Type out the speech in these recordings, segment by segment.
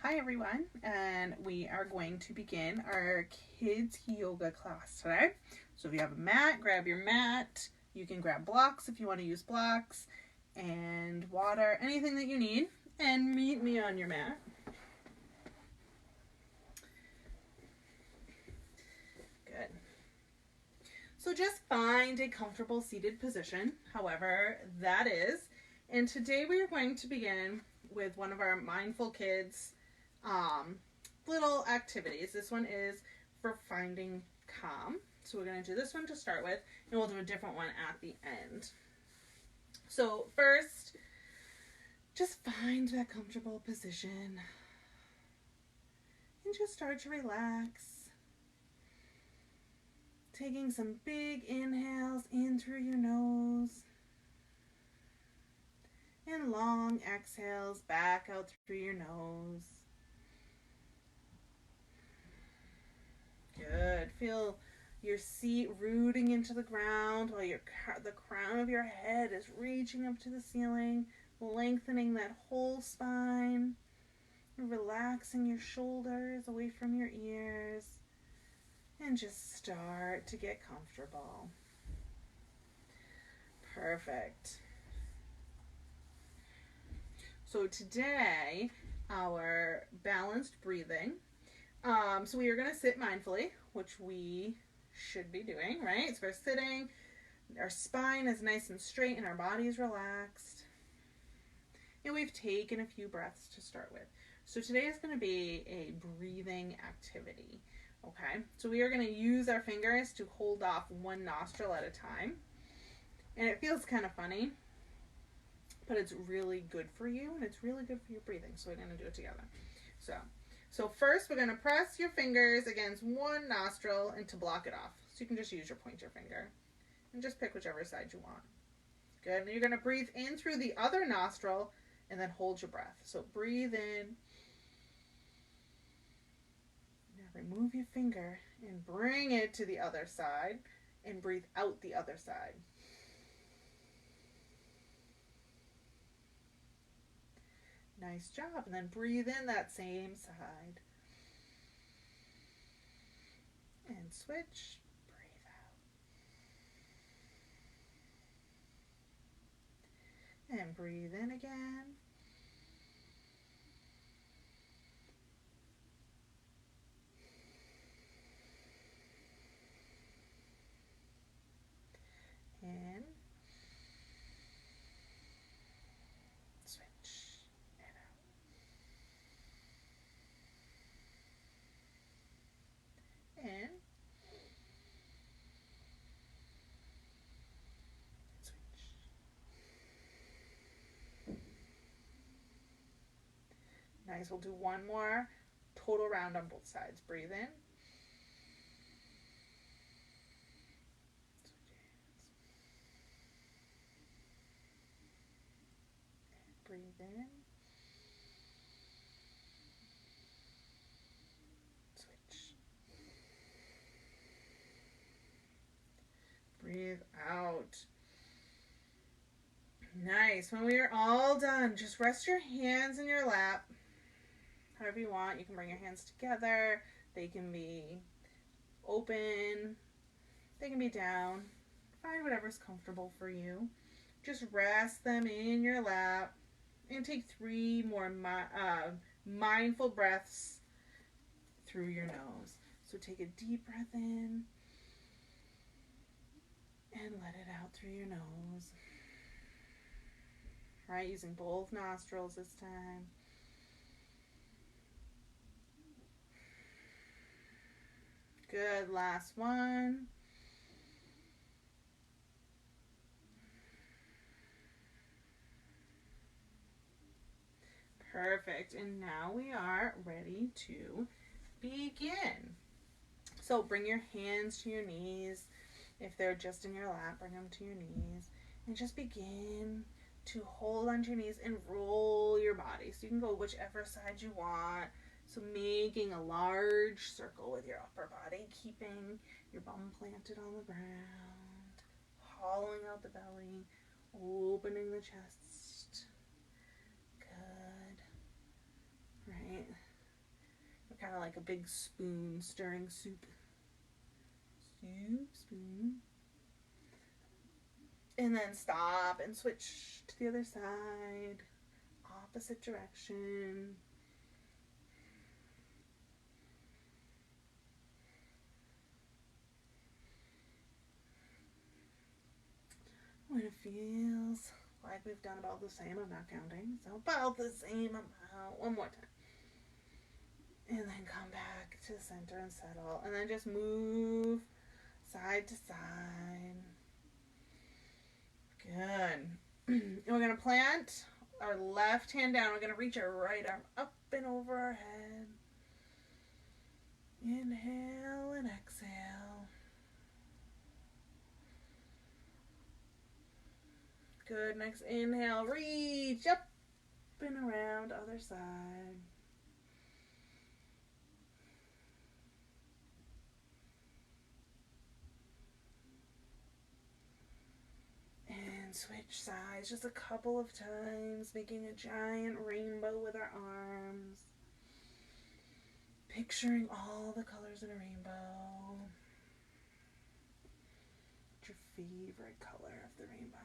Hi everyone, and we are going to begin our kids yoga class today. So if you have a mat, grab your mat. You can grab blocks if you want to use blocks, and water, anything that you need, and meet me on your mat. Good. So just find a comfortable seated position, however that is. And today we are going to begin with one of our Mindful Kids little activities. This one is for finding calm. So we're going to do this one to start with, and we'll do a different one at the end. So first, just find that comfortable position and just start to relax. Taking some big inhales in through your nose and long exhales back out through your nose. Good. Feel your seat rooting into the ground while the crown of your head is reaching up to the ceiling, lengthening that whole spine, relaxing your shoulders away from your ears, and just start to get comfortable. Perfect. So today, our balanced breathing. So we are going to sit mindfully, which we should be doing, right? So we're sitting, our spine is nice and straight and our body is relaxed. And we've taken a few breaths to start with. So today is going to be a breathing activity, okay? So we are going to use our fingers to hold off one nostril at a time. And it feels kind of funny, but it's really good for you and it's really good for your breathing. So we're going to do it together. So first we're going to press your fingers against one nostril and to block it off. So you can just use your pointer finger and just pick whichever side you want. Good. And you're going to breathe in through the other nostril and then hold your breath. So breathe in. Now remove your finger and bring it to the other side and breathe out the other side. Nice job. And then breathe in that same side. And switch. Breathe out. And breathe in again. In. Switch. In. Switch. Nice. We'll do one more total round on both sides. Breathe in. Breathe in. Switch. Breathe out. Nice. When we are all done, just rest your hands in your lap. However you want. You can bring your hands together. They can be open. They can be down. Find whatever's comfortable for you. Just rest them in your lap. And take 3 more mindful breaths through your nose. So take a deep breath in and let it out through your nose. Right, using both nostrils this time. Good, last one. Perfect, and now we are ready to begin. So bring your hands to your knees. If they're just in your lap, bring them to your knees. And just begin to hold onto your knees and roll your body. So you can go whichever side you want. So making a large circle with your upper body, keeping your bum planted on the ground, hollowing out the belly, opening the chest. Good. Right. kind of like a big spoon stirring soup. Spoon. And then stop and switch to the other side. Opposite direction. When it feels like we've done about the same, I'm not counting, so about the same amount. One more time. And then come back to the center and settle. And then just move side to side. Good. And we're going to plant our left hand down. We're going to reach our right arm up and over our head. Inhale and exhale. Good. Next inhale, reach up and around, other side. And switch sides just a couple of times, making a giant rainbow with our arms. Picturing all the colors in a rainbow. What's your favorite color of the rainbow?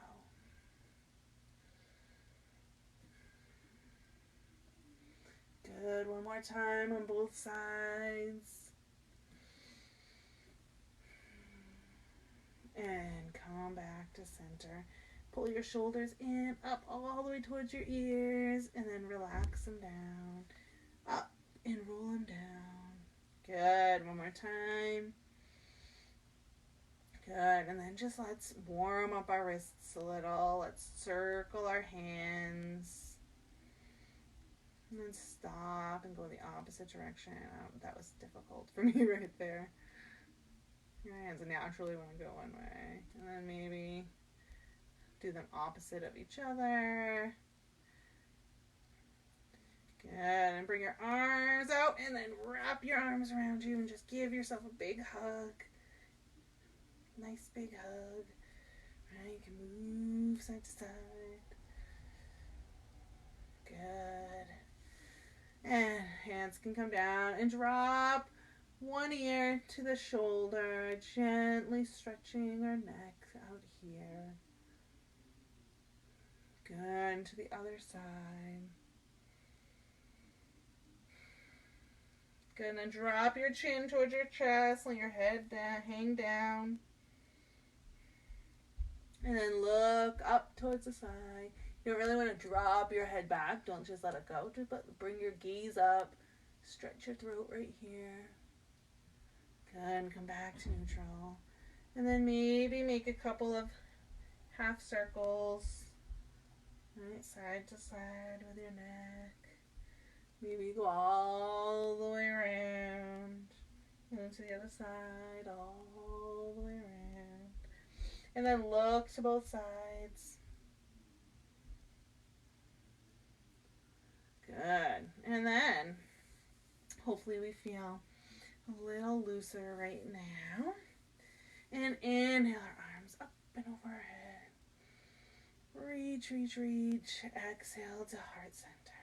Good. One more time on both sides. And come back to center. Pull your shoulders in, up all the way towards your ears, and then relax them down. Up and roll them down. Good. One more time. Good. And then just let's warm up our wrists a little. Let's circle our hands. And then stop and go the opposite direction. That was difficult for me right there. Your hands naturally want to go one way. And then maybe do them opposite of each other. Good. And bring your arms out and then wrap your arms around you and just give yourself a big hug. Nice big hug. Right, you can move side to side. Good. And hands can come down and drop one ear to the shoulder, gently stretching our neck out here. Good. To the other side. Good. And then drop your chin towards your chest, let your head down, hang down. And then look up towards the side. You don't really want to drop your head back. Don't just let it go. Just bring your gaze up. Stretch your throat right here. Good. Come back to neutral. And then maybe make a couple of half circles. Right, side to side with your neck. Maybe go all the way around. And then to the other side, all the way around. And then look to both sides. Good. And then, hopefully we feel a little looser right now. And inhale our arms up and over our head. Reach, reach, reach. Exhale to heart center.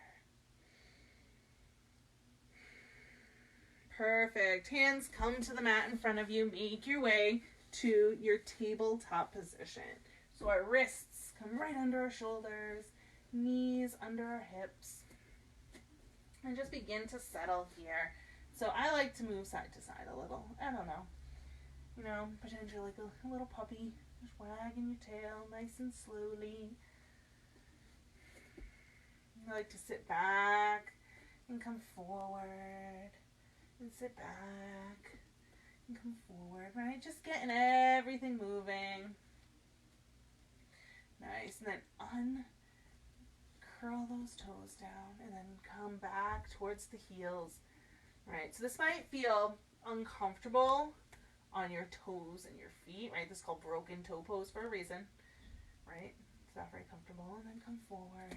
Perfect. Hands come to the mat in front of you. Make your way to your tabletop position. So our wrists come right under our shoulders, knees under our hips. And just begin to settle here. So I like to move side to side a little. I don't know. You know, potentially like a little puppy. Just wagging your tail nice and slowly. I like to sit back and come forward. And sit back and come forward, right? Just getting everything moving. Nice. And then curl those toes down and then come back towards the heels. Right, so this might feel uncomfortable on your toes and your feet, right? This is called broken toe pose for a reason, right? It's not very comfortable. And then come forward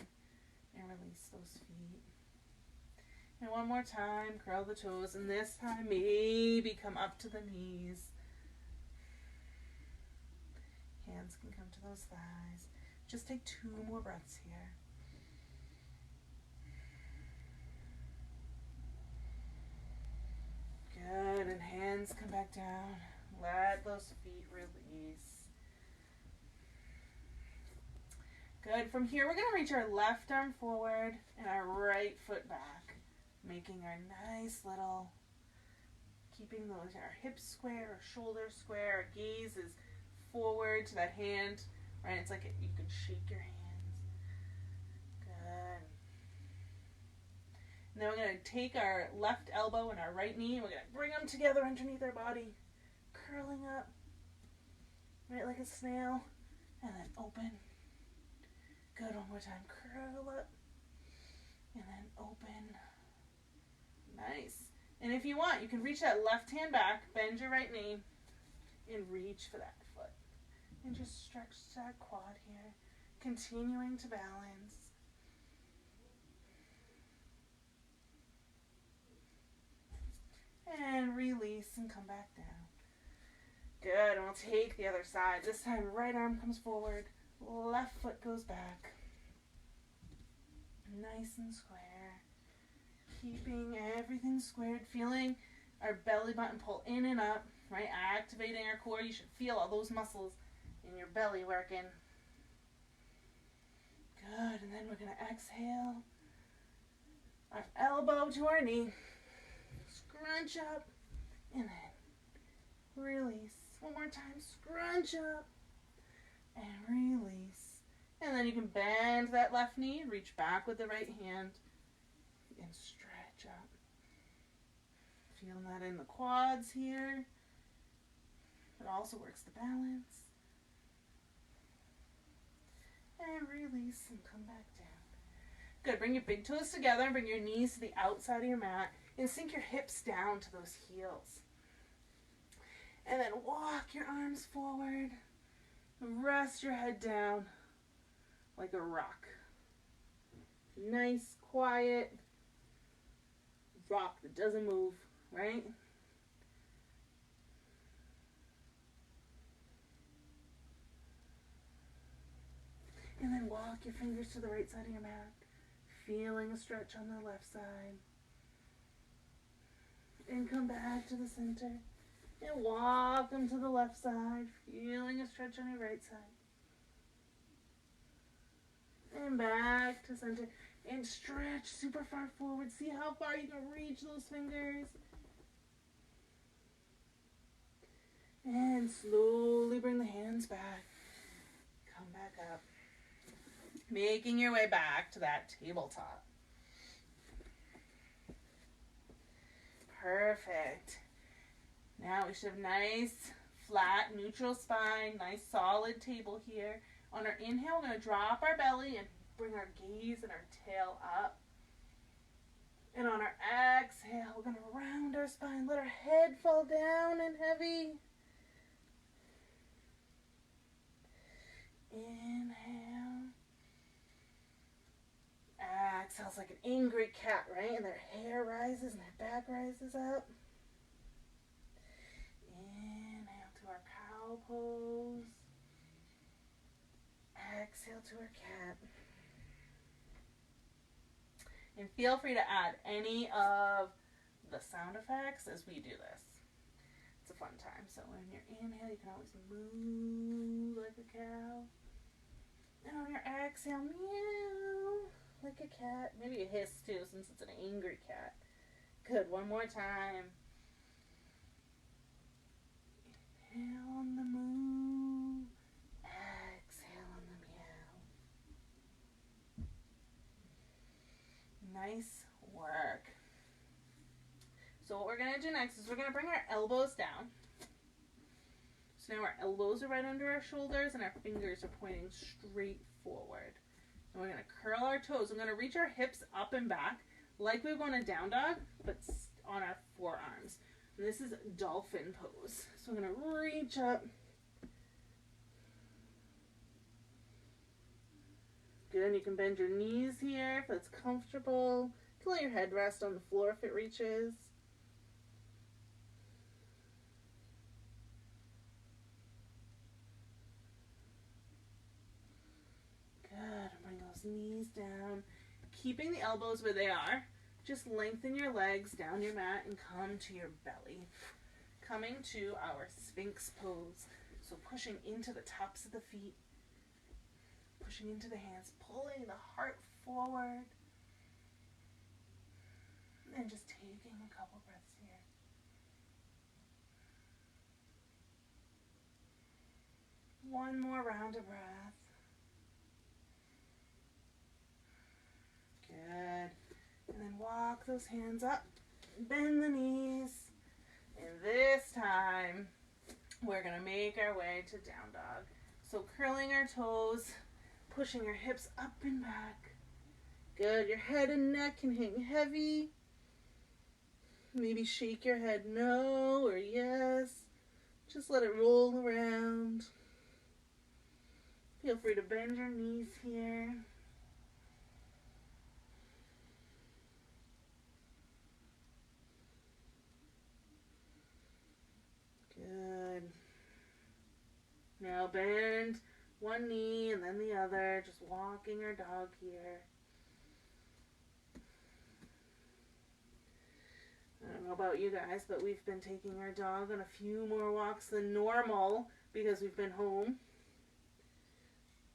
and release those feet. And one more time, curl the toes, and this time maybe come up to the knees. Hands can come to those thighs. Just take 2 more breaths here. back down. Let those feet release. Good. From here, we're going to reach our left arm forward and our right foot back, making our nice little, keeping those, our hips square, our shoulders square, our gaze is forward to that hand, right? It's like you can shake your hands. Good. And then we're going to take our left elbow and our right knee, and we're going to bring them together underneath our body, curling up, right, like a snail, and then open. Good, one more time, curl up, and then open. Nice. And if you want, you can reach that left hand back, bend your right knee, and reach for that foot. And just stretch that quad here, continuing to balance. And release and come back down. Good, and we'll take the other side. This time, right arm comes forward, left foot goes back. Nice and square. Keeping everything squared, feeling our belly button pull in and up, right? Activating our core. You should feel all those muscles in your belly working. Good, and then we're going to exhale. Our elbow to our knee. Scrunch up, and then release. One more time, scrunch up, and release. And then you can bend that left knee, reach back with the right hand, and stretch up. Feeling that in the quads here. It also works the balance. And release and come back down. Good, bring your big toes together, bring your knees to the outside of your mat, and sink your hips down to those heels. And then walk your arms forward. Rest your head down like a rock. Nice, quiet rock that doesn't move, right? And then walk your fingers to the right side of your mat, feeling a stretch on the left side. And come back to the center. And walk them to the left side, feeling a stretch on your right side. And back to center. And stretch super far forward. See how far you can reach those fingers. And slowly bring the hands back. Come back up. Making your way back to that tabletop. Perfect. Now we should have nice, flat, neutral spine, nice solid table here. On our inhale, we're going to drop our belly and bring our gaze and our tail up. And on our exhale, we're going to round our spine, let our head fall down and heavy. Inhale. Exhale, it's like an angry cat, right? And their hair rises and their back rises up. Inhale to our cow pose. Exhale to our cat. And feel free to add any of the sound effects as we do this. It's a fun time. So when you're inhale, you can always moo like a cow. And on your exhale, meow like a cat. Maybe a hiss too, since it's an angry cat. Good. One more time. Inhale on the moo. Exhale on the meow. Nice work. So what we're going to do next is we're going to bring our elbows down. So now our elbows are right under our shoulders and our fingers are pointing straight forward. And we're going to curl our toes. We're going to reach our hips up and back like we want a down dog, but on our forearms. And this is dolphin pose. So I'm going to reach up. Good. You can bend your knees here if it's comfortable. You can let your head rest on the floor if it reaches. Good. Bring those knees down. Keeping the elbows where they are. Just lengthen your legs down your mat and come to your belly. coming to our Sphinx pose. So pushing into the tops of the feet, pushing into the hands, pulling the heart forward, and just taking a couple breaths here. One more round of breath. Good. And then walk those hands up, bend the knees, and this time we're going to make our way to down dog. So curling our toes, pushing your hips up and back. Good. Your head and neck can hang heavy. Maybe shake your head no or yes. Just let it roll around. Feel free to bend your knees here. Good. Now bend one knee and then the other, just walking our dog here. I don't know about you guys, but we've been taking our dog on a few more walks than normal because we've been home.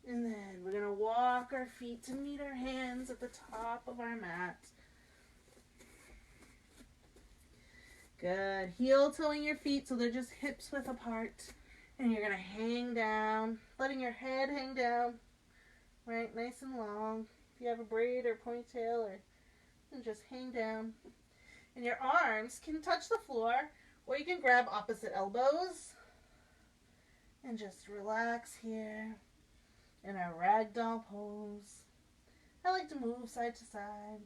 And then we're going to walk our feet to meet our hands at the top of our mat. Good. Heel toeing your feet so they're just hips width apart. And you're going to hang down, letting your head hang down, right, nice and long. If you have a braid or ponytail, or just hang down. And your arms can touch the floor, or you can grab opposite elbows and just relax here in our ragdoll pose. I like to move side to side.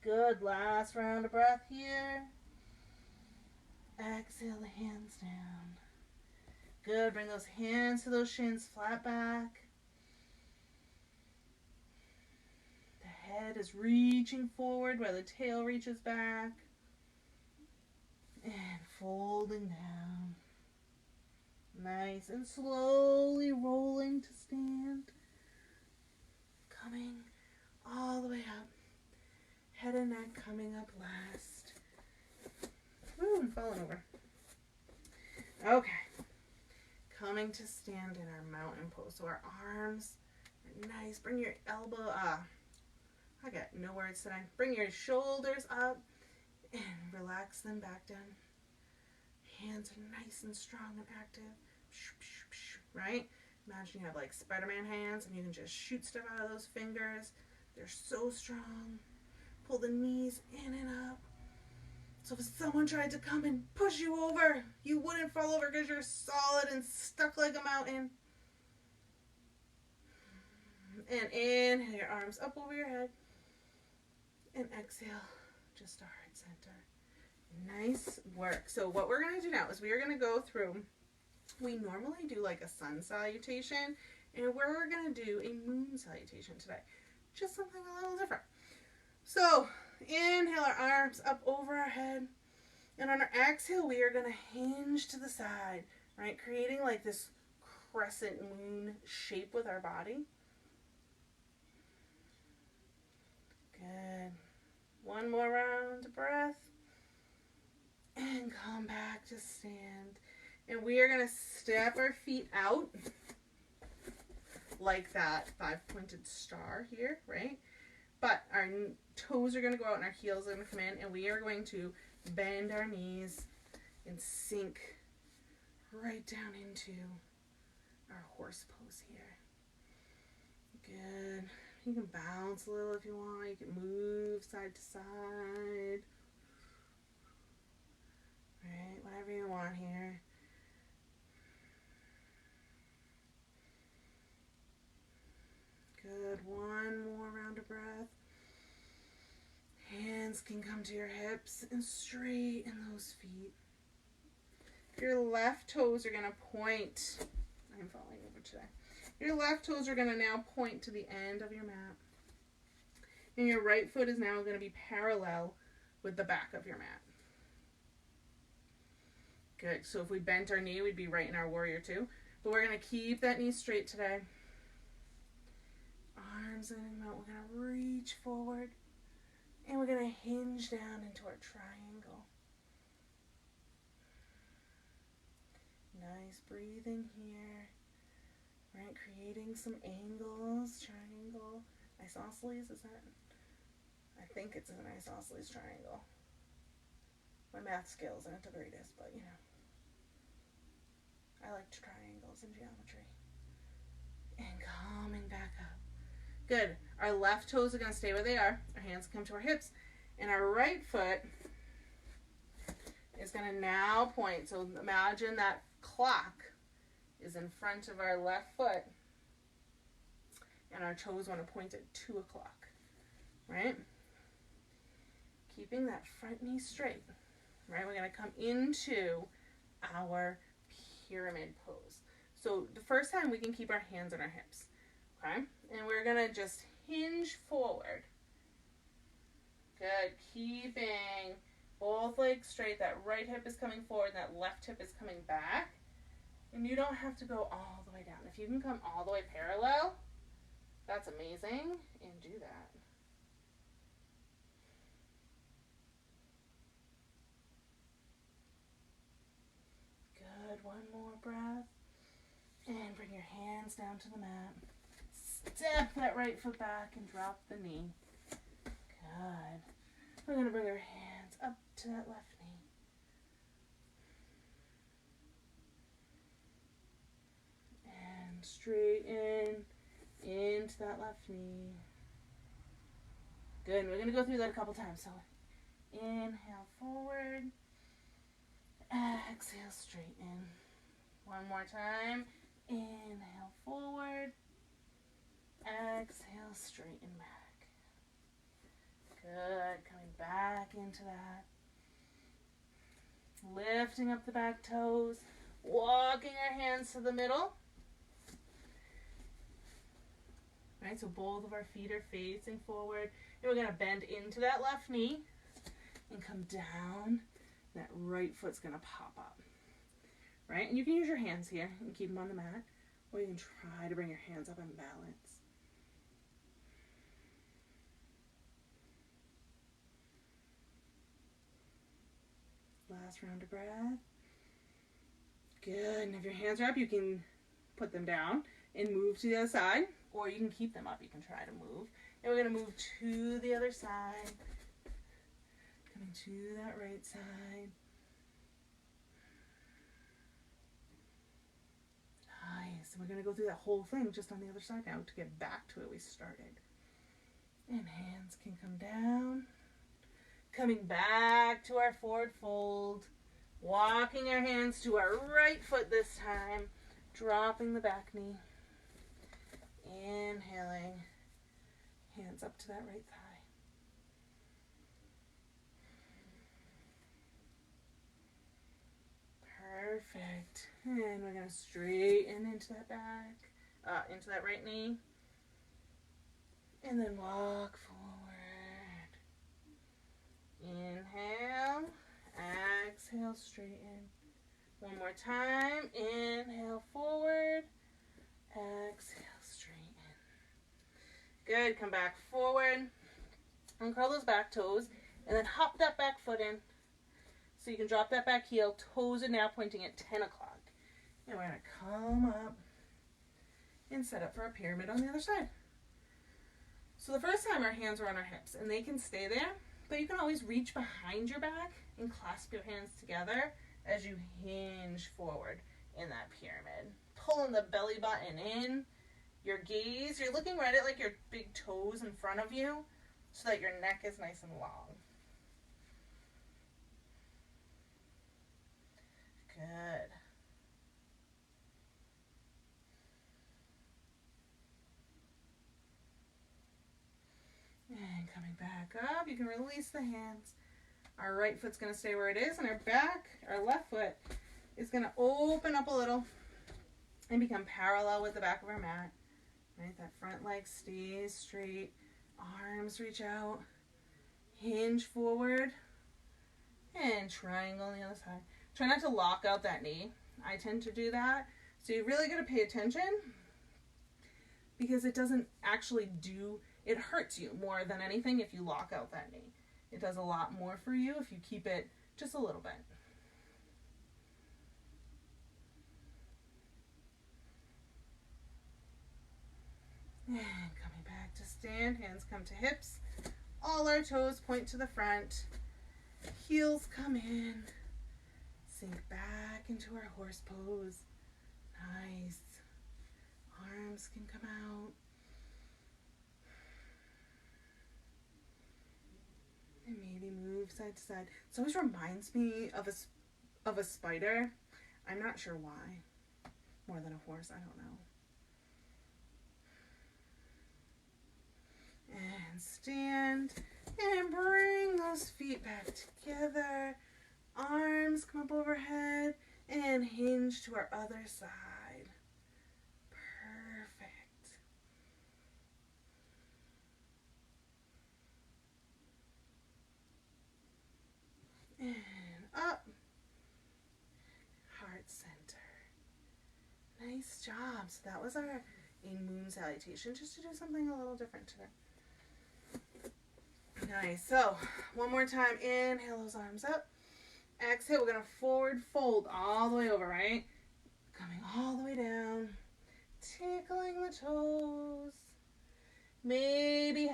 Good. Last round of breath here. Exhale the hands down. Good. Bring those hands to those shins, flat back. The head is reaching forward while the tail reaches back. And folding down. Nice. And slowly rolling to stand. Coming all the way up. Head and neck coming up last. Ooh, I'm falling over. Okay. Coming to stand in our mountain pose. So our arms are nice. Bring your elbow up. I got no words today. Bring your shoulders up and relax them back down. Hands are nice and strong and active. Right? Imagine you have like Spider-Man hands and you can just shoot stuff out of those fingers. They're so strong. Pull the knees in and up. So if someone tried to come and push you over, you wouldn't fall over because you're solid and stuck like a mountain. And inhale your arms up over your head. And exhale, just a heart center. Nice work. So what we're going to do now is we are going to go through, we normally do like a sun salutation, and we're going to do a moon salutation today. Just something a little different. So, inhale our arms up over our head. And on our exhale, we are going to hinge to the side, right? Creating like this crescent moon shape with our body. Good. One more round of breath. And come back to stand. And we are going to step our feet out like that 5-pointed star here, right? But our toes are going to go out and our heels are going to come in, and we are going to bend our knees and sink right down into our horse pose here. Good. You can bounce a little if you want. You can move side to side. Right, whatever you want here. Good. One more round of breath. Hands can come to your hips and straighten those feet. Your left toes are going to point. I'm falling over today. Your left toes are going to now point to the end of your mat. And your right foot is now going to be parallel with the back of your mat. Good. So if we bent our knee, we'd be right in our warrior two. But we're going to keep that knee straight today. Arms are gonna come out. We're gonna reach forward and we're gonna hinge down into our triangle. Nice breathing here. Right, creating some angles, triangle, isosceles, is that? I think it's an isosceles triangle. My math skills aren't the greatest, but you know. I like triangles in geometry. And coming back up. Good. Our left toes are going to stay where they are. Our hands come to our hips. And our right foot is going to now point. So imagine that clock is in front of our left foot. And our toes want to point at 2 o'clock. Right? Keeping that front knee straight. Right? We're going to come into our pyramid pose. So the first time we can keep our hands on our hips. Okay? And we're going to just hinge forward. Good. Keeping both legs straight. That right hip is coming forward and that left hip is coming back. And you don't have to go all the way down. If you can come all the way parallel, that's amazing. And do that. Good. One more breath. And bring your hands down to the mat. Step that right foot back and drop the knee. Good. We're going to bring our hands up to that left knee. And straighten into that left knee. Good. We're going to go through that a couple times. So inhale forward. Exhale, straighten. One more time. Inhale forward. Exhale, straighten back. Good. Coming back into that. Lifting up the back toes. Walking our hands to the middle. Right, so both of our feet are facing forward. And we're going to bend into that left knee and come down. That right foot's going to pop up. Right, and you can use your hands here and keep them on the mat. Or you can try to bring your hands up and balance. Last round of breath. Good. And if your hands are up, you can put them down and move to the other side. Or you can keep them up. You can try to move. And we're going to move to the other side. Coming to that right side. Nice. And we're going to go through that whole thing just on the other side now to get back to where we started. And hands can come down. Coming back to our forward fold. Walking our hands to our right foot this time. Dropping the back knee. Inhaling. Hands up to that right thigh. Perfect. And we're going to straighten into that back, into that right knee. And then walk forward. Inhale. Exhale, straighten. One more time. Inhale, forward. Exhale, straighten. Good. Come back forward. Uncurl those back toes. And then hop that back foot in. So you can drop that back heel. Toes are now pointing at 10 o'clock. And we're going to come up and set up for a pyramid on the other side. So the first time our hands are on our hips. And they can stay there. But you can always reach behind your back and clasp your hands together as you hinge forward in that pyramid. Pulling the belly button in. Your gaze, you're looking right at like your big toes in front of you so that your neck is nice and long. Good. And coming back up, you can release the hands. Our right foot's going to stay where it is, and our left foot is going to open up a little and become parallel with the back of our mat. Right, that front leg stays straight. Arms reach out. Hinge forward. And triangle on the other side. Try not to lock out that knee. I tend to do that. So you really got to pay attention because it doesn't actually do, it hurts you more than anything if you lock out that knee. It does a lot more for you if you keep it just a little bit. And coming back to stand, hands come to hips. All our toes point to the front. Heels come in. Sink back into our horse pose. Nice. Arms can come out. And maybe move side to side. This always reminds me of a spider. I'm not sure why. More than a horse, I don't know. And stand and bring those feet back together. Arms come up overhead and hinge to our other side. Perfect. And up. Heart center. Nice job. So that was our moon salutation, just to do something a little different today. Nice. So, one more time. Inhale those arms up. Exhale, we're going to forward fold all the way over, right? Coming all the way down. Tickling the toes. Maybe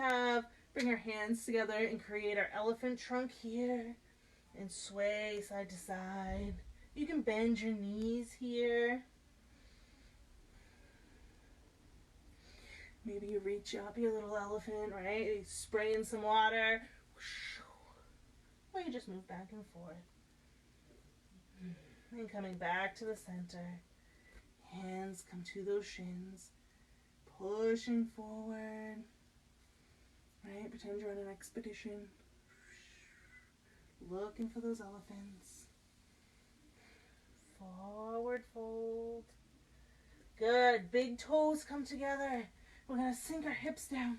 bring our hands together and create our elephant trunk here. And sway side to side. You can bend your knees here. Maybe you reach up, your little elephant, right? You spray in some water. Or you just move back and forth. And coming back to the center. Hands come to those shins. Pushing forward. Right? Pretend you're on an expedition. Looking for those elephants. Forward fold. Good. Big toes come together. We're going to sink our hips down.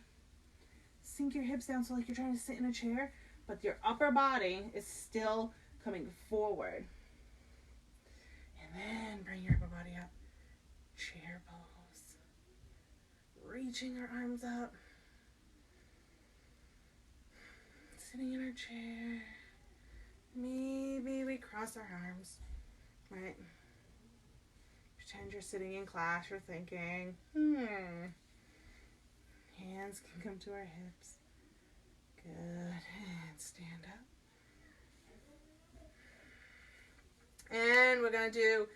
Sink your hips down so like you're trying to sit in a chair, but your upper body is still coming forward. And then bring your upper body up. Chair pose. Reaching our arms up. Sitting in our chair. Maybe we cross our arms, right? Pretend you're sitting in class, you're thinking, Hands can come to our hips. Good. And stand up. And we're going to do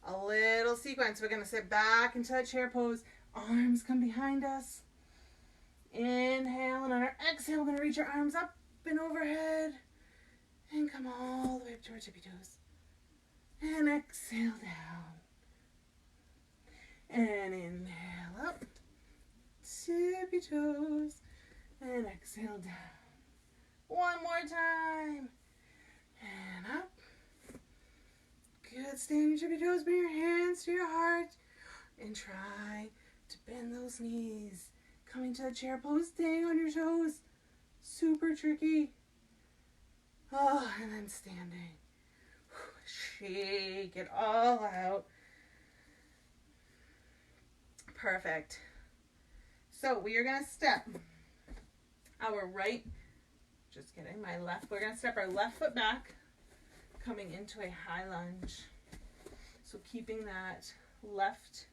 a little sequence. We're going to sit back into that chair pose. Arms come behind us. Inhale, and on our exhale, we're going to reach our arms up and overhead. And come all the way up to our tippy toes. And exhale down. And inhale up. Tippy toes. And exhale down. One more time. And up. Good. Stay on your tippy toes. Bring your hands to your heart. And try to bend those knees. Coming to the chair pose. Staying on your toes. Super tricky. Oh, and then standing. Shake it all out. Perfect. So we are going to step our right, just kidding, my left. We're going to step our left foot back, coming into a high lunge. So keeping that left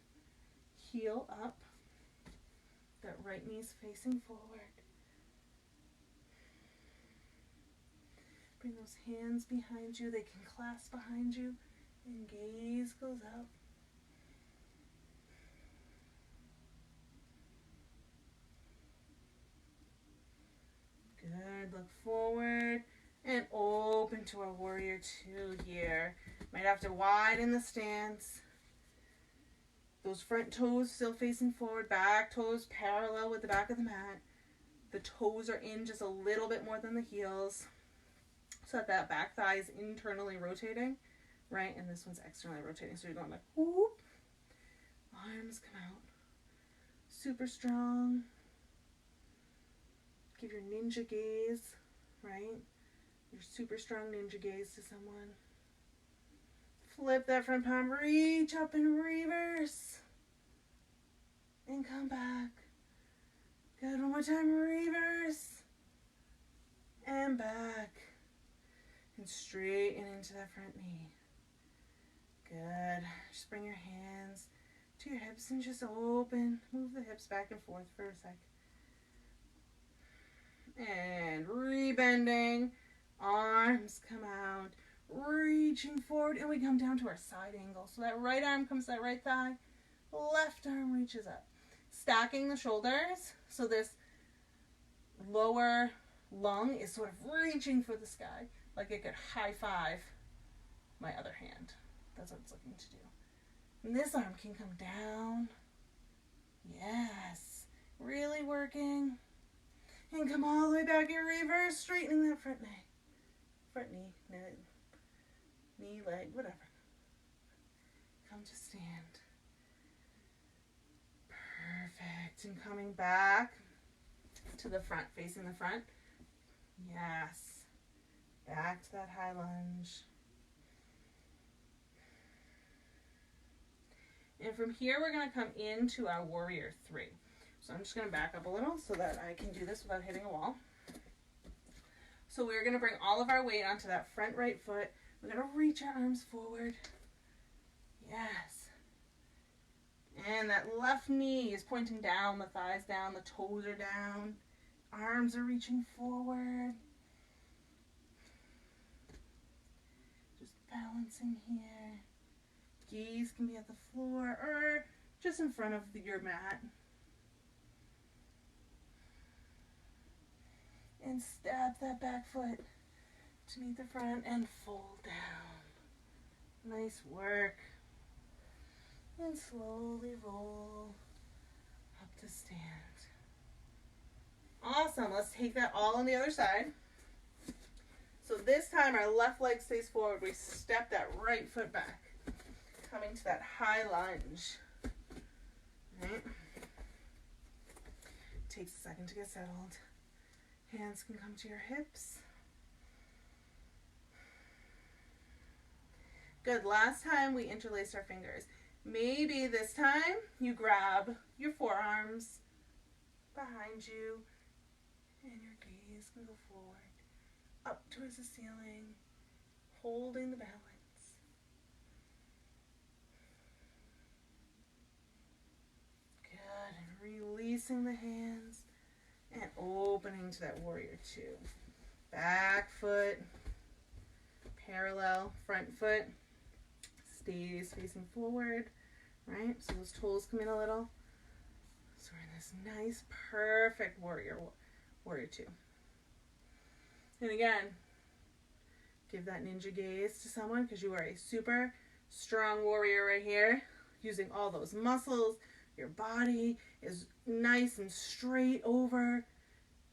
heel up, that right knee's facing forward. Bring those hands behind you. They can clasp behind you. And gaze goes up. Good. Look forward and open to our warrior two here. Might have to widen the stance. Those front toes still facing forward. Back toes parallel with the back of the mat. The toes are in just a little bit more than the heels. So that back thigh is internally rotating, right? And this one's externally rotating. So you're going like, whoop. Arms come out. Super strong. Give your ninja gaze, right? Your super strong ninja gaze to someone. Flip that front palm. Reach up and reverse. And come back. time, reverse. And back. And straighten into that front knee. Good. Just bring your hands to your hips and just open. Move the hips back and forth for a sec. And rebending. Arms come out. Reaching forward. And we come down to our side angle. So that right arm comes to that right thigh. Left arm reaches up. Stacking the shoulders. So this lower lung is sort of reaching for the sky. Like it could high five my other hand. That's what it's looking to do. And this arm can come down. Yes. Really working. And come all the way back in reverse, straightening that front knee. Front knee, knee, leg, whatever. Come to stand. Perfect. And coming back to the front, facing the front. Yes. Back to that high lunge. And from here, we're going to come into our warrior 3. So I'm just going to back up a little so that I can do this without hitting a wall. So we're going to bring all of our weight onto that front right foot. We're going to reach our arms forward. Yes. And that left knee is pointing down, the thighs down, the toes are down. Arms are reaching forward. Just balancing here. Gaze can be at the floor or just in front of your mat. And step that back foot to meet the front and fold down. Nice work. And slowly roll up to stand. Awesome. Let's take that all on the other side. So this time our left leg stays forward. We step that right foot back. Coming to that high lunge. Right. Takes a second to get settled. Hands can come to your hips. Good. Last time we interlaced our fingers. Maybe this time you grab your forearms behind you and your gaze can go forward, up towards the ceiling, holding the balance. Good. And releasing the hands and opening to that warrior 2. Back foot, parallel, front foot. Stays facing forward, right? So those toes come in a little. So we're in this nice, perfect warrior 2. And again, give that ninja gaze to someone because you are a super strong warrior right here. Using all those muscles. Your body is nice and straight over.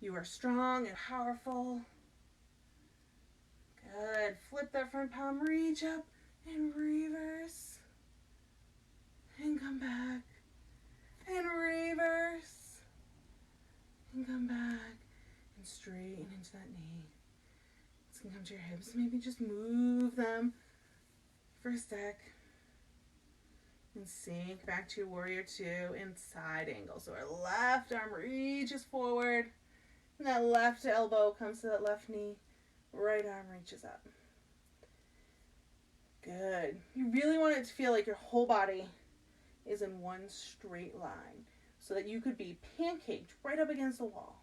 You are strong and powerful. Good. Flip that front palm, reach up. And reverse. And come back. And reverse. And come back. And straighten into that knee. It's going to come to your hips. Maybe just move them for a sec. And sink back to your warrior 2 in side angle. So our left arm reaches forward. And that left elbow comes to that left knee. Right arm reaches up. Good. You really want it to feel like your whole body is in one straight line so that you could be pancaked right up against the wall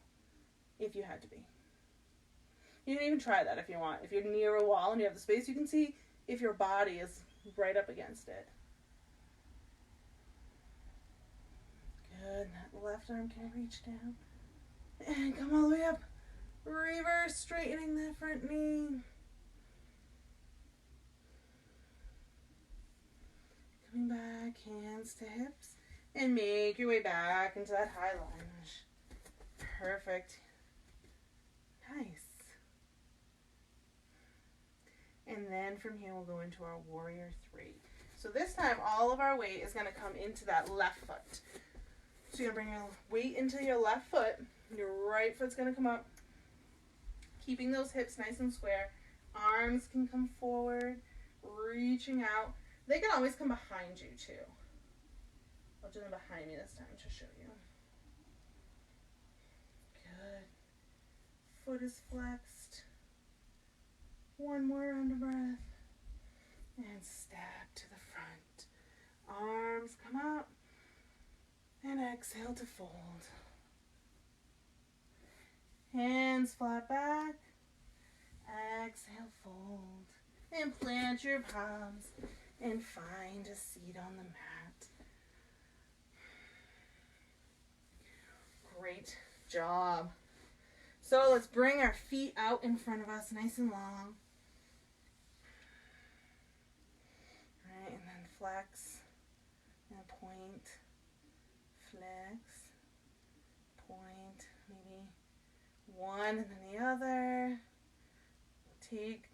if you had to be. You can even try that if you want. If you're near a wall and you have the space, you can see if your body is right up against it. Good. That left arm can reach down. And come all the way up. Reverse, straightening that front knee. Coming back, hands to hips, and make your way back into that high lunge. Perfect. Nice. And then from here, we'll go into our warrior 3. So this time, all of our weight is going to come into that left foot. So you're going to bring your weight into your left foot. Your right foot's going to come up. Keeping those hips nice and square. Arms can come forward, reaching out. They can always come behind you, too. I'll do them behind me this time to show you. Good. Foot is flexed. One more round of breath. And step to the front. Arms come up. And exhale to fold. Hands flat back. Exhale, fold. And plant your palms and find a seat on the mat. Great job. So let's bring our feet out in front of us, nice and long. All right, and then flex and point, flex, point, maybe one and then the other. Take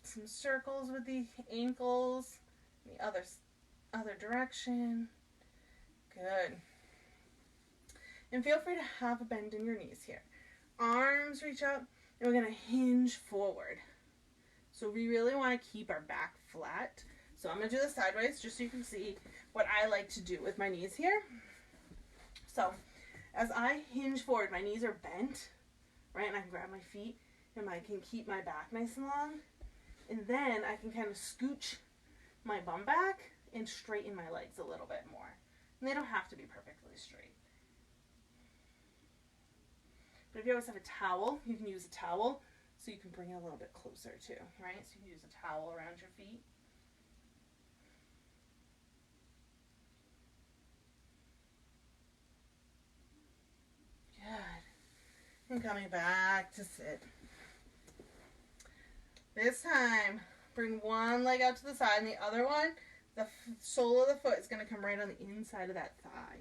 some circles with the ankles, the other direction. Good. And feel free to have a bend in your knees here. Arms reach up, and we're going to hinge forward. So we really want to keep our back flat. So I'm going to do this sideways just so you can see what I like to do with my knees here. So as I hinge forward, my knees are bent, right? And I can grab my feet, and I can keep my back nice and long. And then I can kind of scooch my bum back and straighten my legs a little bit more. And they don't have to be perfectly straight. But if you always have a towel, you can use a towel so you can bring it a little bit closer too, right? So you can use a towel around your feet. Good. And coming back to sit. This time, bring one leg out to the side and the other one, the sole of the foot is going to come right on the inside of that thigh.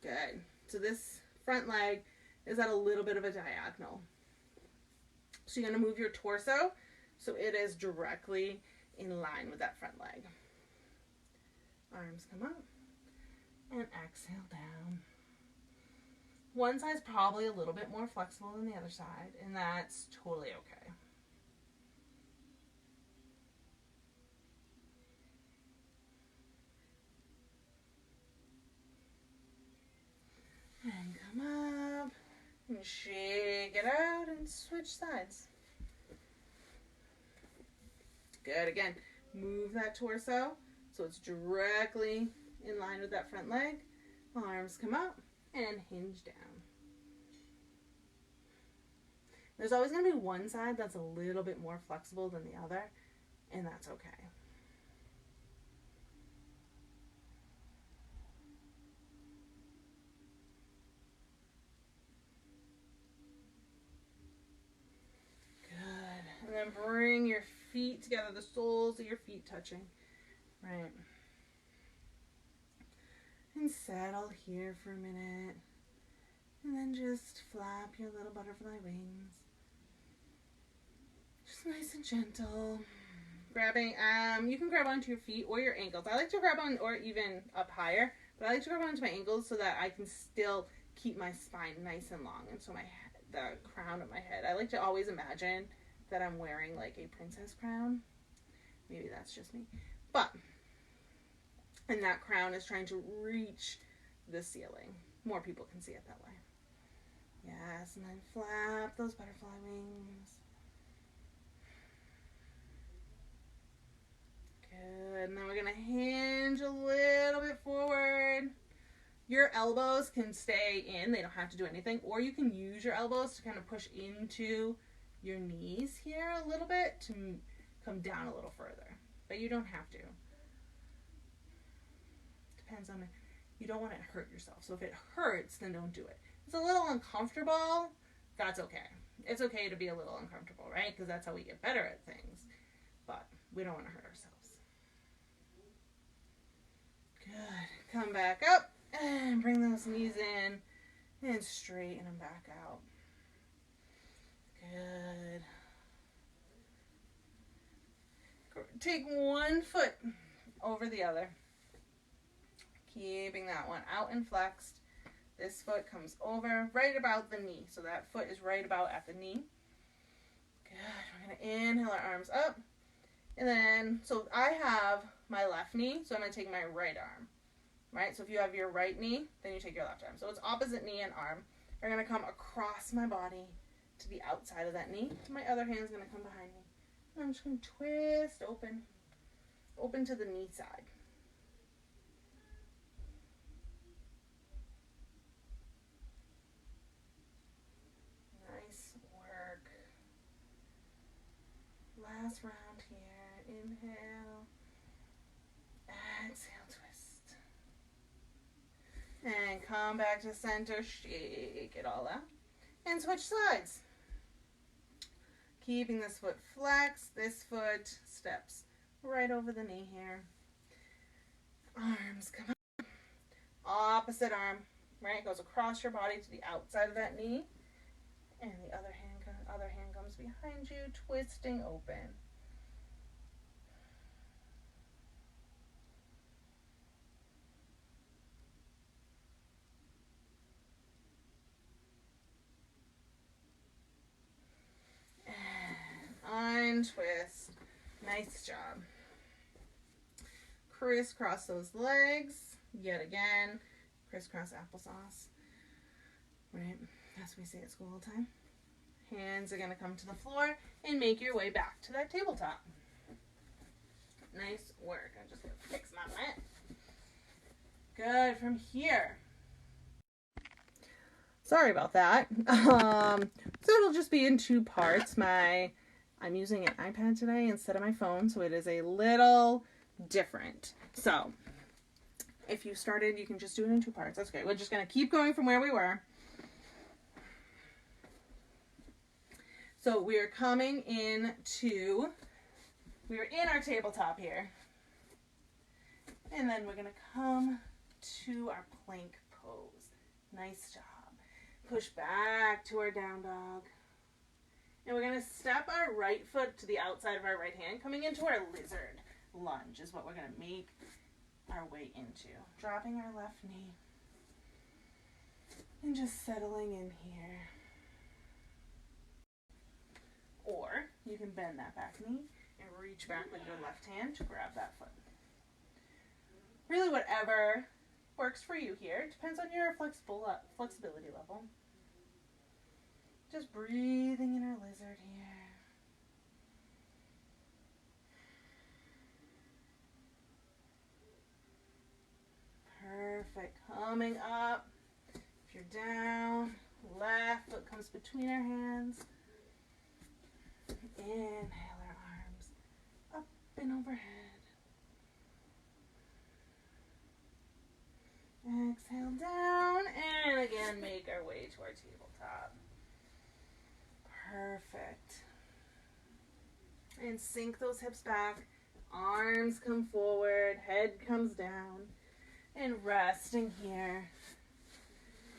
Good. So this front leg is at a little bit of a diagonal. So you're going to move your torso so it is directly in line with that front leg. Arms come up and exhale down. One side's probably a little bit more flexible than the other side, and that's totally okay. And come up and shake it out and switch sides. Good. Again, move that torso so it's directly in line with that front leg. Arms come up and hinge down. There's always going to be one side that's a little bit more flexible than the other, and that's okay. Good. And then bring your feet together, the soles of your feet touching. Right. And settle here for a minute. And then just flap your little butterfly wings. Just nice and gentle. Grabbing, you can grab onto your feet or your ankles. I like to grab on, or even up higher, but I like to grab onto my ankles so that I can still keep my spine nice and long. And so the crown of my head, I like to always imagine that I'm wearing like a princess crown. Maybe that's just me. And that crown is trying to reach the ceiling. More people can see it that way. Yes, and then flap those butterfly wings. Good, and then we're going to hinge a little bit forward. Your elbows can stay in, they don't have to do anything, or you can use your elbows to kind of push into your knees here a little bit to come down a little further, but you don't have to. Depends on you don't want to hurt yourself. So if it hurts, then don't do it. If it's a little uncomfortable, that's okay. It's okay to be a little uncomfortable, right? Because that's how we get better at things. But we don't want to hurt ourselves. Good. Come back up and bring those knees in and straighten them back out. Good. Take one foot over the other. Keeping that one out and flexed. This foot comes over right about the knee. So that foot is right about at the knee. Good. We're going to inhale our arms up. And then, so I have my left knee, so I'm going to take my right arm. Right? So if you have your right knee, then you take your left arm. So it's opposite knee and arm. are going to come across my body to the outside of that knee. My other hand's going to come behind me. And I'm just going to twist open to the knee side. Nice work. Last round here. Inhale. Exhale, twist. And come back to center. Shake it all out. And switch sides. Keeping this foot flexed. This foot steps right over the knee here. Arms come up. Opposite arm, right? Goes across your body to the outside of that knee. And the other hand comes behind you, twisting open. Untwist. Nice job. Crisscross those legs. Yet again. Crisscross applesauce. Right? As we say at school all the time. Hands are going to come to the floor and make your way back to that tabletop. Nice work. I'm just going to fix my mat. Good. From here. Sorry about that. So it'll just be in two parts. I'm using an iPad today instead of my phone, so it is a little different. So if you started, you can just do it in two parts. That's great. We're just going to keep going from where we were. So we're in our tabletop here. And then we're going to come to our plank pose. Nice job. Push back to our down dog. And we're going to step our right foot to the outside of our right hand, coming into our lizard lunge is what we're going to make our way into. Dropping our left knee. And just settling in here. Or you can bend that back knee and reach back with your left hand to grab that foot. Really whatever works for you here. Depends on your flexibility level. Just breathing in our lizard here. Perfect. Coming up. If you're down, left foot comes between our hands. Inhale our arms up and overhead. Exhale down, and again make our way to our tabletop. Perfect. And sink those hips back. Arms come forward, head comes down, and resting here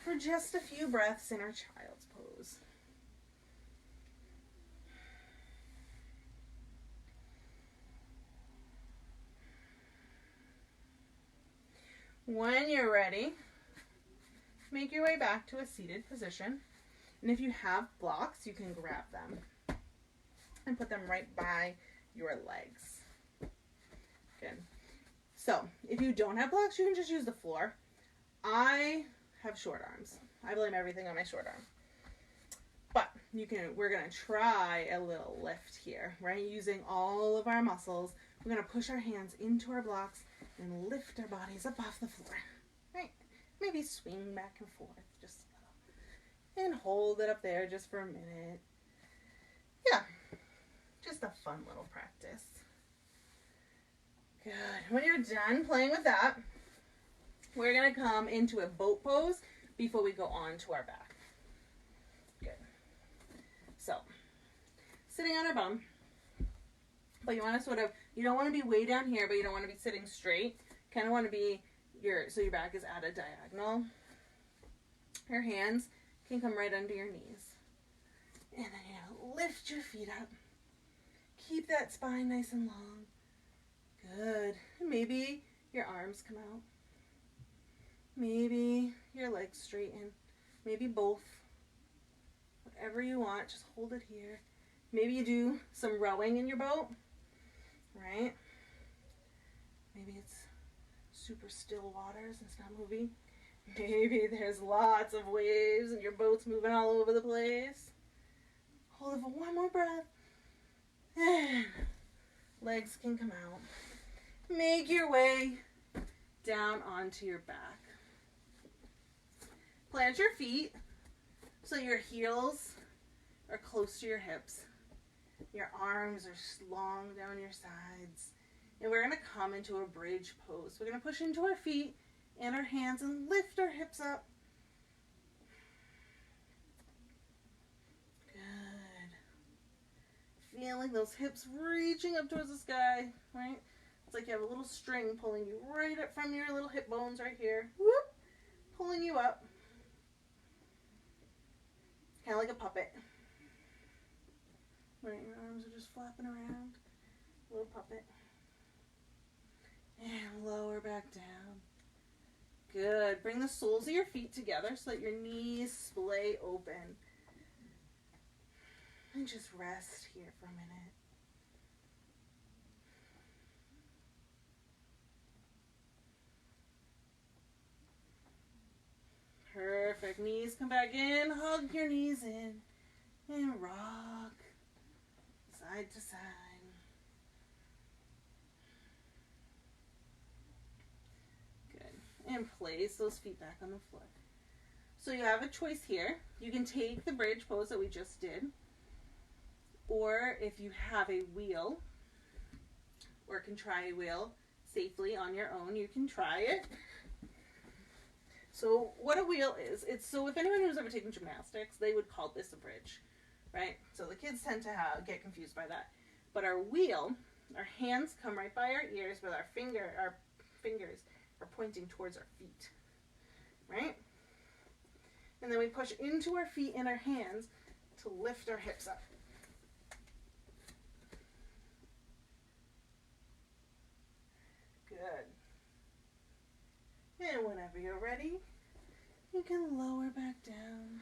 for just a few breaths in our child's pose. When you're ready, make your way back to a seated position. And if you have blocks, you can grab them and put them right by your legs. Good. So if you don't have blocks, you can just use the floor. I have short arms. I blame everything on my short arm. But we're going to try a little lift here, right? Using all of our muscles. We're going to push our hands into our blocks and lift our bodies up off the floor, right? Maybe swing back and forth just a little. And hold it up there just for a minute. Yeah, just a fun little practice. Good. When you're done playing with that, we're going to come into a boat pose before we go on to our back. Good. So, sitting on our bum. But you want to you don't want to be way down here, but you don't want to be sitting straight. Kind of want to be so your back is at a diagonal. Your hands can come right under your knees. And then lift your feet up. Keep that spine nice and long. Good. Maybe your arms come out. Maybe your legs straighten. Maybe both. Whatever you want, just hold it here. Maybe you do some rowing in your boat. Right? Maybe it's super still waters and it's not moving. Maybe there's lots of waves and your boat's moving all over the place. Hold it for one more breath. And legs can come out. Make your way down onto your back. Plant your feet so your heels are close to your hips. Your arms are long down your sides. And we're going to come into a bridge pose. We're going to push into our feet and our hands and lift our hips up. Good. Feeling those hips reaching up towards the sky, right? It's like you have a little string pulling you right up from your little hip bones right here. Whoop! Pulling you up. Kind of like a puppet. Right, your arms are just flapping around. Little puppet. And lower back down. Good. Bring the soles of your feet together so that your knees splay open. And just rest here for a minute. Perfect. Knees come back in. Hug your knees in. And rock side to side. And place those feet back on the floor. So you have a choice here. You can take the bridge pose that we just did, or if you have a wheel or can try a wheel safely on your own, you can try it. So what a wheel is, it's so if anyone who's ever taken gymnastics, they would call this a bridge, right? So the kids tend to get confused by that. But our wheel, our hands come right by our ears, with our fingers are pointing towards our feet, right? And then we push into our feet and our hands to lift our hips up. Good. And whenever you're ready, you can lower back down.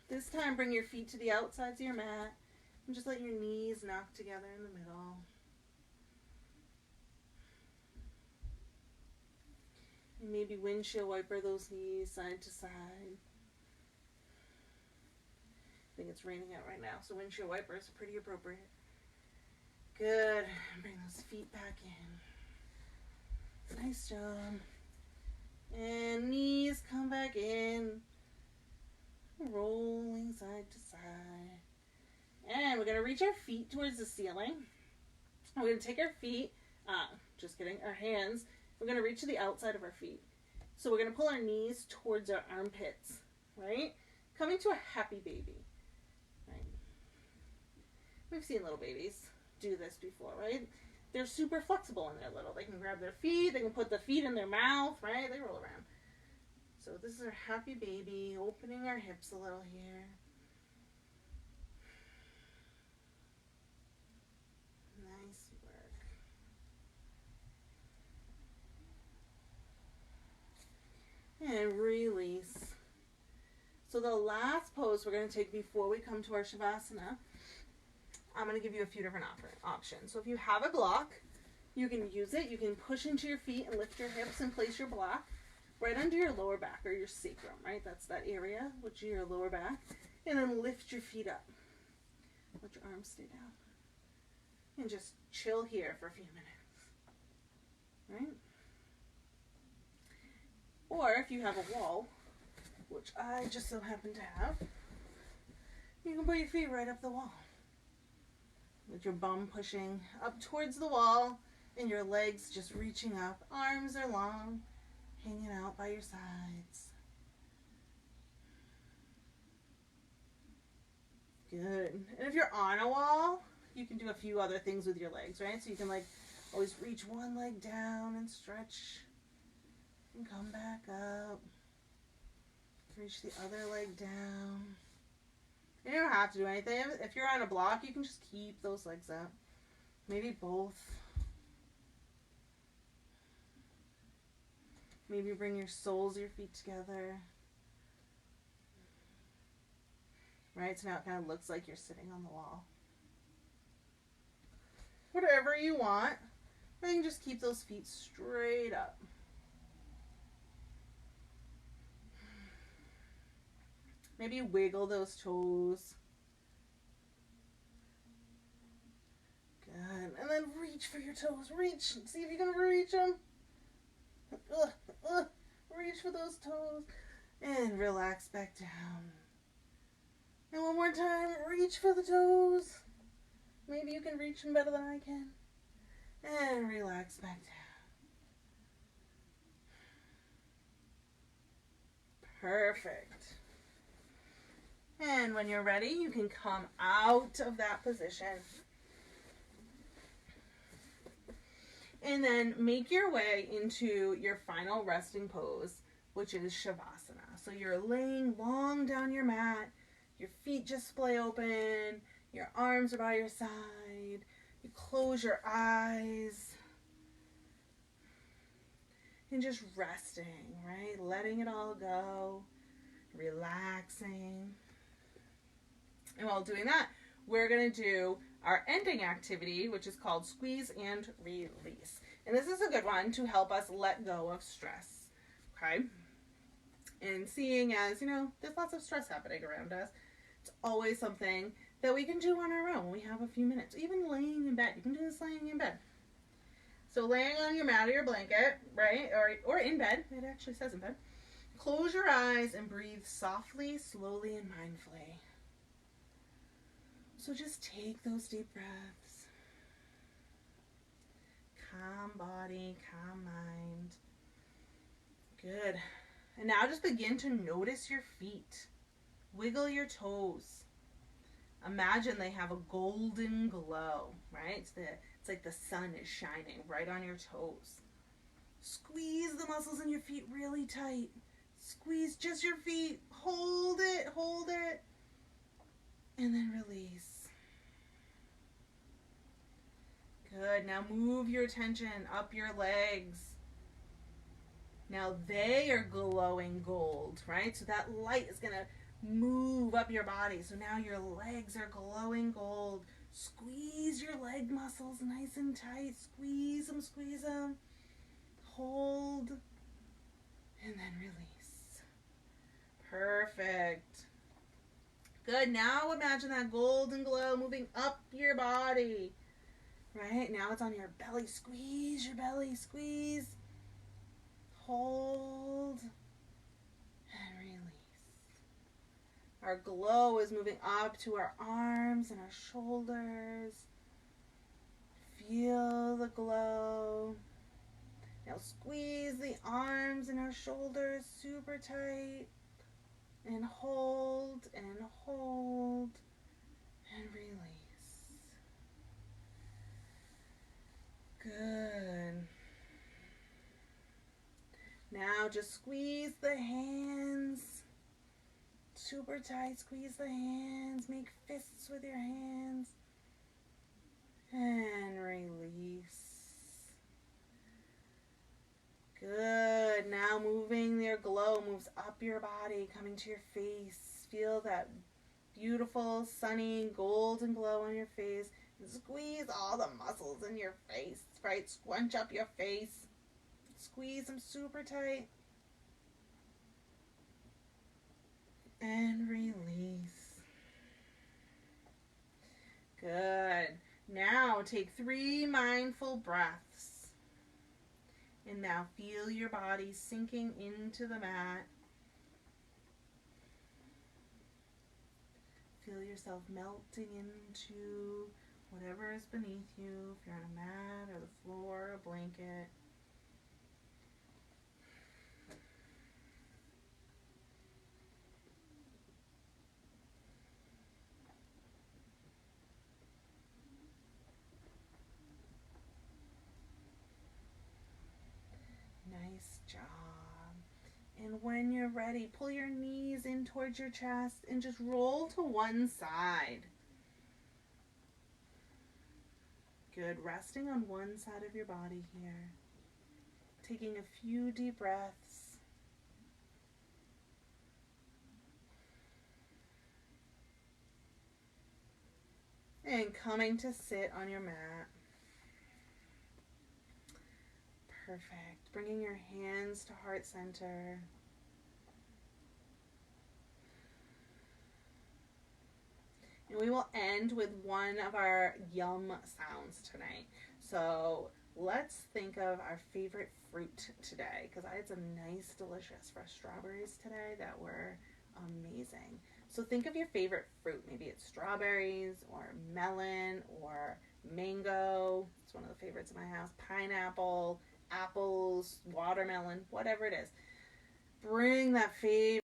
This time, bring your feet to the outsides of your mat and just let your knees knock together in the middle. And maybe windshield wiper those knees side to side. I think it's raining out right now, so windshield wipers are pretty appropriate. Good. Bring those feet back in. Nice job. And knees come back in. Rolling side to side. And we're going to reach our feet towards the ceiling. We're going to take our feet, our hands. We're going to reach to the outside of our feet. So we're going to pull our knees towards our armpits, right? Coming to a happy baby, right? We've seen little babies do this before, right? They're super flexible when they're little. They can grab their feet, they can put the feet in their mouth, right? They roll around. So this is our happy baby, opening our hips a little here. Nice work. And release. So the last pose we're going to take before we come to our Shavasana, I'm going to give you a few different options. So if you have a block, you can use it. You can push into your feet and lift your hips and place your block right under your lower back or your sacrum, right? That's that area, which is your lower back. And then lift your feet up. Let your arms stay down. And just chill here for a few minutes, right? Or if you have a wall, which I just so happen to have, you can put your feet right up the wall. With your bum pushing up towards the wall and your legs just reaching up. Arms are long, hanging out by your sides. Good. And if you're on a wall, you can do a few other things with your legs, right? So you can always reach one leg down and stretch and come back up. Reach the other leg down. You don't have to do anything. If you're on a block, you can just keep those legs up. Maybe both. Maybe bring your soles of your feet together. Right, so now it kind of looks like you're sitting on the wall. Whatever you want. Or you can just keep those feet straight up. Maybe wiggle those toes. Good. And then reach for your toes. Reach. See if you can reach them. Reach for those toes. And relax back down. And one more time. Reach for the toes. Maybe you can reach them better than I can. And relax back down. Perfect. And when you're ready, you can come out of that position. And then make your way into your final resting pose, which is Shavasana. So you're laying long down your mat, your feet just splay open, your arms are by your side, you close your eyes, and just resting, right? Letting it all go, relaxing. And while doing that, we're going to do our ending activity, which is called squeeze and release. And this is a good one to help us let go of stress, okay? And seeing as, there's lots of stress happening around us, it's always something that we can do on our own when we have a few minutes. Even laying in bed. You can do this laying in bed. So laying on your mat or your blanket, right? Or in bed. It actually says in bed. Close your eyes and breathe softly, slowly, and mindfully. So just take those deep breaths. Calm body, calm mind. Good. And now just begin to notice your feet. Wiggle your toes. Imagine they have a golden glow, right? It's like the sun is shining right on your toes. Squeeze the muscles in your feet really tight. Squeeze just your feet. Hold it. And then release. Good. Now move your attention up your legs. Now they are glowing gold, right? So that light is going to move up your body. So now your legs are glowing gold. Squeeze your leg muscles nice and tight. Squeeze them. Hold. And then release. Perfect. Good. Now imagine that golden glow moving up your body. Right? Now it's on your belly. Squeeze your belly. Squeeze. Hold. And release. Our glow is moving up to our arms and our shoulders. Feel the glow. Now squeeze the arms and our shoulders super tight. And hold and release. Good. Now just squeeze the hands. Super tight, squeeze the hands. Make fists with your hands. And release. Good. Now moving your glow moves up your body, coming to your face. Feel that beautiful, sunny, golden glow on your face. And squeeze all the muscles in your face, right? Scrunch up your face. Squeeze them super tight. And release. Good. Now take 3 mindful breaths. And now feel your body sinking into the mat. Feel yourself melting into whatever is beneath you. If you're on a mat or the floor or a blanket. Nice job. And when you're ready, pull your knees in towards your chest and just roll to one side. Good. Resting on one side of your body here. Taking a few deep breaths. And coming to sit on your mat. Perfect. Bringing your hands to heart center. And we will end with one of our yum sounds tonight. So let's think of our favorite fruit today, because I had some nice, delicious fresh strawberries today that were amazing. So think of your favorite fruit. Maybe it's strawberries or melon or mango. It's one of the favorites in my house. Pineapple, apples, watermelon, whatever it is. Bring that favorite